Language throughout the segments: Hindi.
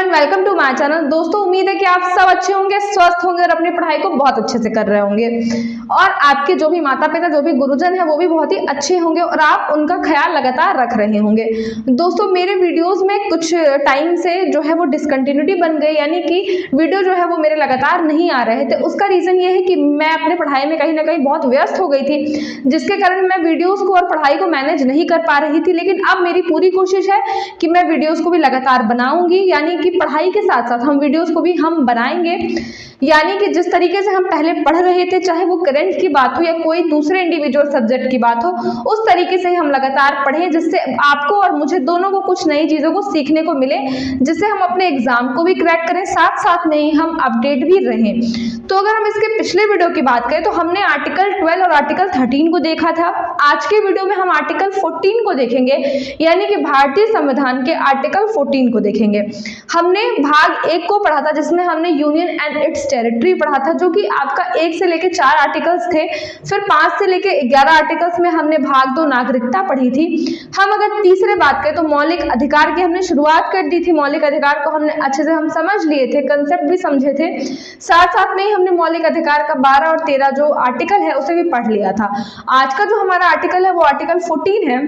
And welcome to my channel. दोस्तों उम्मीद है कि आप सब अच्छे होंगे, स्वस्थ होंगे और अपनी पढ़ाई को बहुत अच्छे से कर रहे होंगे और आपके जो भी माता पिता, जो भी गुरुजन है वो भी बहुत ही अच्छे होंगे और आप उनका ख्याल लगातार रख रहे होंगे। दोस्तों मेरे वीडियोस में कुछ टाइम से जो है वो डिसकंटिन्यूटी बन गई, यानी कि वीडियो जो है वो मेरे लगातार नहीं आ रहे थे। उसका रीज़न ये है कि मैं अपने पढ़ाई में कहीं ना कहीं बहुत व्यस्त हो गई थी, जिसके कारण मैं वीडियोस को और पढ़ाई को मैनेज नहीं कर पा रही थी। लेकिन अब मेरी पूरी कोशिश है कि मैं वीडियोस को भी लगातार बनाऊंगी, यानी कि पढ़ाई के साथ साथ हम वीडियोस को भी हम बनाएंगे। यानी कि जिस तरीके से हम पहले पढ़ रहे थे, चाहे वो करंट की बात हो या कोई दूसरे इंडिविजुअल सब्जेक्ट की बात हो, उस तरीके से हम लगातार पढ़ें, जिससे आपको और मुझे दोनों को कुछ नई चीज़ों को सीखने को मिले, जिससे हम अपने एग्जाम को भी क्रैक करें, साथ साथ में ही हम अपडेट भी रहें। तो अगर हम इसके पिछले वीडियो की बात करें तो हमने आर्टिकल 12 और आर्टिकल 13 को देखा था। आज के वीडियो में हम आर्टिकल 14 को देखेंगे, यानी कि भारतीय संविधान के आर्टिकल 14 को देखेंगे। हमने भाग 1 को पढ़ा था, जिसमें हमने यूनियन एंड इट्स टेरिटरी पढ़ा था, जो कि आपका 1 से लेकर 4 आर्टिकल्स थे। फिर 5 से लेकर 11 आर्टिकल्स में हमने भाग 2 नागरिकता पढ़ी थी। हम अगर तीसरे बात करें तो मौलिक अधिकार की हमने शुरुआत कर दी थी। मौलिक अधिकार को हमने अच्छे से हम समझ लिए थे, कंसेप्ट भी समझे थे। साथ साथ में ही हमने मौलिक अधिकार का 12 और 13 जो आर्टिकल है उसे भी पढ़ लिया था। आज का जो हमारा आर्टिकल है वो आर्टिकल 14 है।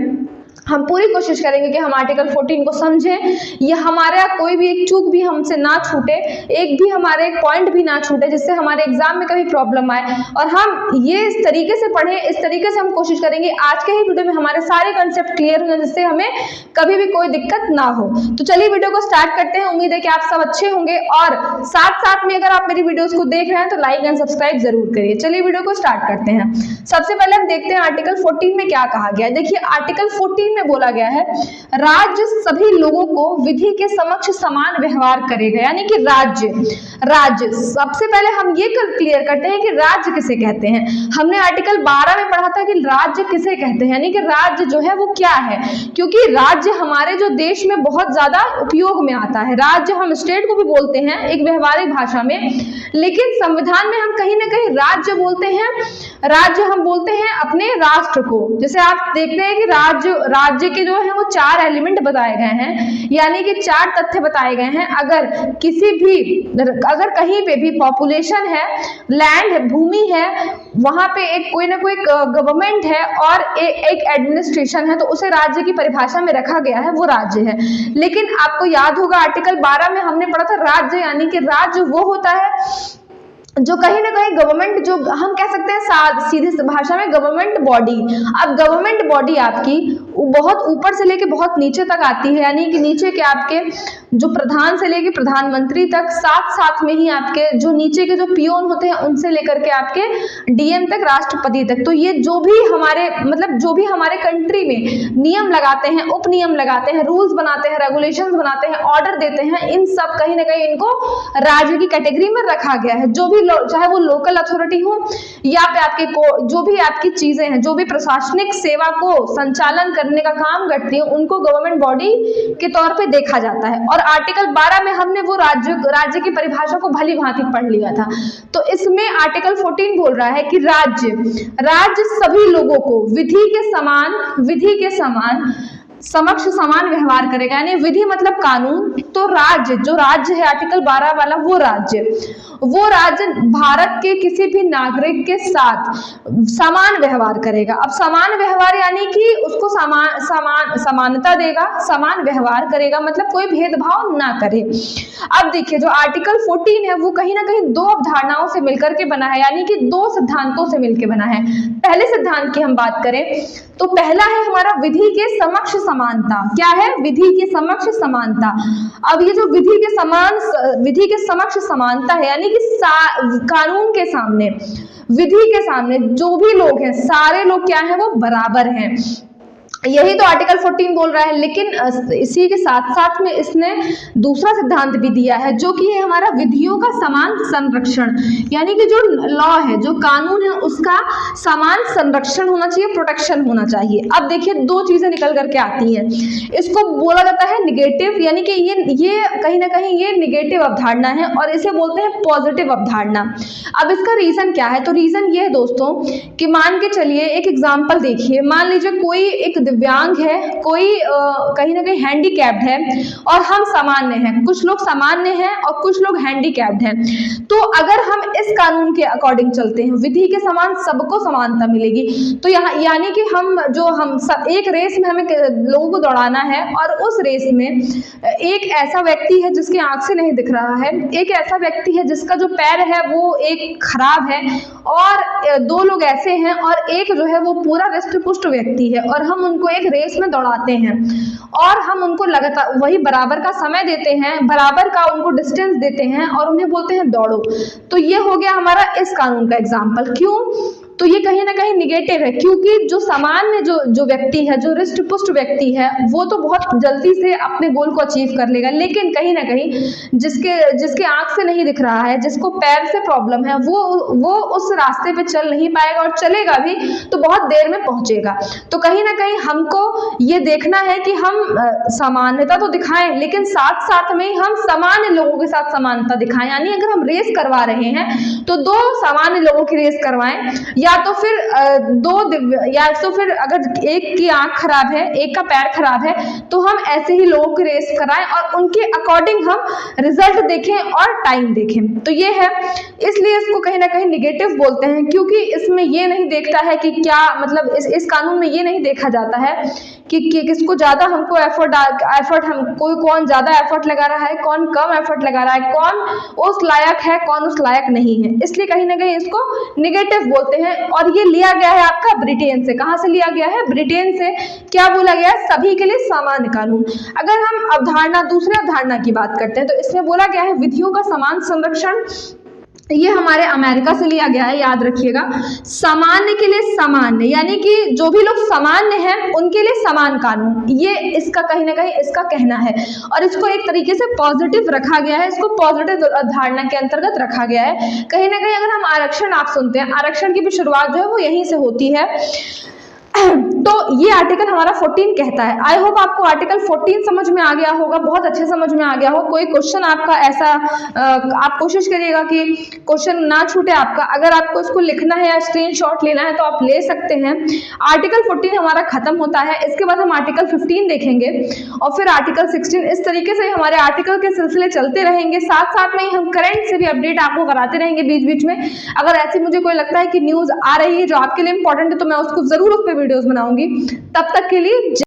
हम पूरी कोशिश करेंगे कि हम आर्टिकल 14 को समझें, या हमारे कोई भी एक चूक भी हमसे ना छूटे, एक भी हमारे एक पॉइंट भी ना छूटे, जिससे हमारे एग्जाम में कभी प्रॉब्लम आए। और हम ये इस तरीके से पढ़ें, इस तरीके से हम कोशिश करेंगे आज के ही वीडियो में हमारे सारे कंसेप्ट क्लियर हो जाए, जिससे हमें कभी भी कोई दिक्कत ना हो। तो चलिए वीडियो को स्टार्ट करते हैं। उम्मीद है कि आप सब अच्छे होंगे और साथ साथ में अगर आप मेरी वीडियोस को देख रहे हैं तो लाइक एंड सब्सक्राइब जरूर करिए। चलिए वीडियो को स्टार्ट करते हैं। सबसे पहले हम देखते हैं आर्टिकल 14 में क्या कहा गया है। देखिए आर्टिकल 14 में बोला गया है, राज्य सभी लोगों को विधि के समक्ष समान व्यवहार करेगा। यानी कि राज्य सबसे पहले हम ये क्लियर करते हैं कि राज्य किसे कहते हैं। हमने आर्टिकल 12 में पढ़ा था कि राज्य किसे कहते हैं, यानी कि राज्य जो है वो क्या है, क्योंकि राज्य हमारे जो देश में बहुत ज्यादा उपयोग में आता है। राज्य हम स्टेट को भी बोलते हैं एक व्यवहारिक भाषा में, लेकिन संविधान में हम कहीं ना कहीं राज्य बोलते हैं। राज्य हम बोलते हैं अपने राष्ट्र को। जैसे आप देखते हैं कि राज्य के जो है वो 4 एलिमेंट बताए गए हैं, यानी कि 4 तथ्य बताए गए हैं। अगर कहीं पे भी पॉपुलेशन है, लैंड है, भूमि है, वहां पे एक कोई ना कोई गवर्नमेंट है और एक एडमिनिस्ट्रेशन है, तो उसे राज्य की परिभाषा में रखा गया है, वो राज्य है। लेकिन आपको याद होगा आर्टिकल 12 में हमने पढ़ा था राज्य, यानी कि राज्य वो होता है जो कहीं ना कहीं गवर्नमेंट, जो हम कह सकते हैं सीधे भाषा में गवर्नमेंट बॉडी। अब गवर्नमेंट बॉडी आपकी बहुत ऊपर से लेके बहुत नीचे तक आती है, यानी कि नीचे के आपके जो प्रधान से लेके प्रधानमंत्री तक, साथ साथ में ही आपके जो नीचे के जो पियोन होते हैं उनसे लेकर के आपके डीएम तक, राष्ट्रपति तक। तो ये जो भी हमारे कंट्री में नियम लगाते हैं, उप नियम लगाते हैं, रूल्स बनाते हैं, रेगुलेशंस बनाते हैं, ऑर्डर देते हैं, इन सब कहीं ना कहीं इनको राज्य की कैटेगरी में रखा गया है। जो भी चाहे वो लोकल अथॉरिटी हो या पे आपके जो भी आपकी चीजें हैं, जो भी प्रशासनिक सेवा को संचालन करने का काम करती है, उनको गवर्नमेंट बॉडी के तौर पे देखा जाता है। और आर्टिकल 12 में हमने वो राज्य की परिभाषा को भली भांति पढ़ लिया था। तो इसमें आर्टिकल 14 बोल रहा है कि राज्य सभी लोगों को विधि के समान समक्ष समान व्यवहार करेगा। यानी विधि मतलब कानून, तो राज्य है आर्टिकल 12 वाला, वो राज्य भारत के किसी भी नागरिक के साथ समान व्यवहार करेगा। अब समान व्यवहार यानी कि उसको समानता देगा, समान व्यवहार करेगा, मतलब कोई भेदभाव ना करे। अब देखिए जो आर्टिकल 14 है वो कहीं ना कहीं 2 अवधारणाओं से मिलकर के बना है, यानी कि 2 सिद्धांतों से मिलकर बना है। पहले सिद्धांत की हम बात करें तो पहला है हमारा विधि के समक्ष समानता। क्या है? विधि के समक्ष समानता। अब ये जो विधि के समक्ष समानता है, यानी कि कानून के सामने, विधि के सामने जो भी लोग हैं, सारे लोग क्या हैं, वो बराबर हैं। यही तो आर्टिकल 14 बोल रहा है। लेकिन इसी के साथ साथ में इसने दूसरा सिद्धांत भी दिया है, जो कि है हमारा विधियों का समान संरक्षण। यानी कि जो लॉ है, जो कानून है, उसका समान संरक्षण होना चाहिए, प्रोटेक्शन होना चाहिए। अब देखिए 2 चीजें निकल करके आती हैं। इसको बोला जाता है निगेटिव, यानी कि ये कहीं ना कहीं ये निगेटिव अवधारणा है, और इसे बोलते हैं पॉजिटिव अवधारणा। अब इसका रीजन क्या है? तो रीजन ये है दोस्तों कि मान के चलिए एक एग्जाम्पल देखिए। मान लीजिए कोई एक दिव्यांग है, कोई कहीं ना कहीं हैंडीकैप्ड है और हम सामान्य हैं, कुछ लोग सामान्य हैं और कुछ लोग हैंडीकैप्ड हैं। तो अगर हम इस कानून के अकॉर्डिंग चलते हैं, विधि के समान सबको समानता मिलेगी, तो यहाँ यानी कि हम सब एक रेस में हमें लोगों को दौड़ाना है और उस रेस में एक ऐसा व्यक्ति है जिसकी आंख से नहीं दिख रहा है, एक ऐसा व्यक्ति है जिसका जो पैर है वो एक खराब है, और दो लोग ऐसे हैं और एक जो है वो पूरा रिष्ट पुष्ट व्यक्ति है, और हम उनको एक रेस में दौड़ाते हैं और हम उनको लगातार वही बराबर का समय देते हैं, बराबर का उनको डिस्टेंस देते हैं और उन्हें बोलते हैं दौड़ो। तो ये हो गया हमारा इस कानून का एग्जाम्पल। क्यों? तो ये कहीं ना कहीं निगेटिव है, क्योंकि जो सामान्य जो व्यक्ति है, जो रिष्ट पुष्ट व्यक्ति है, वो तो बहुत जल्दी से अपने गोल को अचीव कर लेगा, लेकिन कहीं ना कहीं जिसके आंख से नहीं दिख रहा है, जिसको पैर से प्रॉब्लम है, वो उस रास्ते पे चल नहीं पाएगा, और चलेगा भी तो बहुत देर में पहुंचेगा। तो कहीं ना कहीं हमको ये देखना है कि हम समानता तो दिखाएं, लेकिन साथ साथ में हम सामान्य लोगों के साथ समानता दिखाएं। यानी अगर हम रेस करवा रहे हैं तो दो सामान्य लोगों की रेस करवाएं, या तो फिर अगर एक की आंख खराब है, एक का पैर खराब है, तो हम ऐसे ही लोगों की रेस कराएं और उनके अकॉर्डिंग हम रिजल्ट देखें और टाइम देखें। तो ये है, इसलिए इसको कहीं ना कहीं निगेटिव बोलते हैं, क्योंकि इसमें ये नहीं देखता है कि क्या मतलब इस कानून में ये नहीं देखा जाता है कि किसको ज्यादा हमको एफर्ट कौन ज्यादा एफर्ट लगा रहा है, कौन कम एफर्ट लगा रहा है, कौन उस लायक है, कौन उस लायक नहीं है। इसलिए कहीं ना कहीं इसको निगेटिव बोलते हैं। और ये लिया गया है आपका ब्रिटेन से। कहां से लिया गया है? ब्रिटेन से। क्या बोला गया है? सभी के लिए सामान्य कानून। अगर हम दूसरे अवधारणा की बात करते हैं तो इसमें बोला गया है विधियों का समान संरक्षण। ये हमारे अमेरिका से लिया गया है, याद रखिएगा। सामान्य के लिए सामान्य, यानी कि जो भी लोग सामान्य हैं उनके लिए समान कानून, ये इसका कहीं ना कहीं इसका कहना है। और इसको एक तरीके से पॉजिटिव रखा गया है, इसको पॉजिटिव अवधारणा के अंतर्गत रखा गया है। कहीं ना कहीं अगर हम आरक्षण आप सुनते हैं, आरक्षण की भी शुरुआत जो है वो यहीं से होती है। तो ये आर्टिकल हमारा 14 कहता है। आई होप आपको आर्टिकल 14 समझ में आ गया होगा, बहुत अच्छे समझ में आ गया हो। कोई क्वेश्चन आपका ऐसा आप कोशिश करिएगा कि क्वेश्चन ना छूटे आपका। अगर आपको इसको लिखना है या स्क्रीनशॉट लेना है तो आप ले सकते हैं। आर्टिकल 14 हमारा खत्म होता है, इसके बाद हम आर्टिकल 15 देखेंगे और फिर आर्टिकल 16। इस तरीके से हमारे आर्टिकल के सिलसिले चलते रहेंगे, साथ साथ में ही हम करंट से भी अपडेट आपको कराते रहेंगे बीच बीच में। अगर ऐसी मुझे कोई लगता है कि न्यूज आ रही है जो आपके लिए इंपॉर्टेंट है तो मैं उसको जरूर उस पर वीडियोस बनाऊंगी। तब तक के लिए